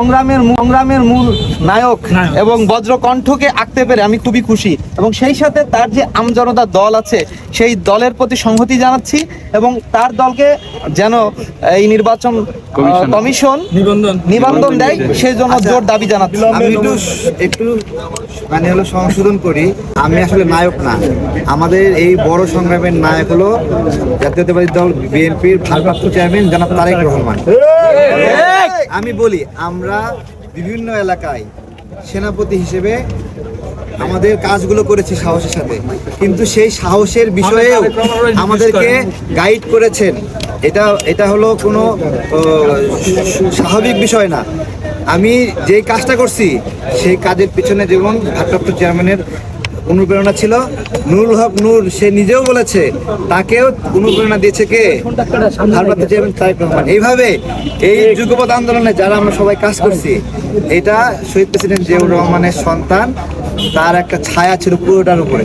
সংগ্রামের মূল নায়ক এবং বজ্রকণ্ঠকে আঁকতে পেরে আমি খুবই খুশি, এবং সেই সাথে তার যে আমজনতা দল আছে সেই দলের প্রতি সংহতি জানাচ্ছি, এবং তার দলকে যেন এই নির্বাচন কমিশন নিবন্ধন দেয় সেই জন্য জোর দাবি জানাচ্ছি। আমি একটু মানে সংশোধন করি, আমি আসলে নায়ক না, আমাদের এই বড় সংগ্রামের নায়ক হলো জাতীয়তাবাদী দল বিএনপির ভারপ্রাপ্ত চেয়ারম্যান জনাব তারেক রহমান। আমি বলি, আমরা বিভিন্ন এলাকায় সেনাপতি হিসেবে আমাদের কাজগুলো করেছি সাহসের সাথে, কিন্তু সেই সাহসের বিষয়েও আমাদেরকে গাইড করেছেন। এটা হলো কোনো স্বাভাবিক বিষয় না। আমি যে কাজটা করছি সেই কাজের পিছনে যেমন ভারপ্রাপ্ত চেয়ারম্যানের অনুপ্রেরণা ছিল, নুরুল হক নূর সে নিজেও বলেছে তাকেও অনুপ্রেরণা দিয়েছে কে? ভারপ্রাপ্ত চেয়ারম্যান তারেক রহমান। এইভাবে এই যুগপৎ আন্দোলনে যারা আমরা সবাই কাজ করছি, এটা শহীদ প্রেসিডেন্ট জিয়াউর রহমানের সন্তান, তার একটা ছায়া ছিল পুরোটার উপরে।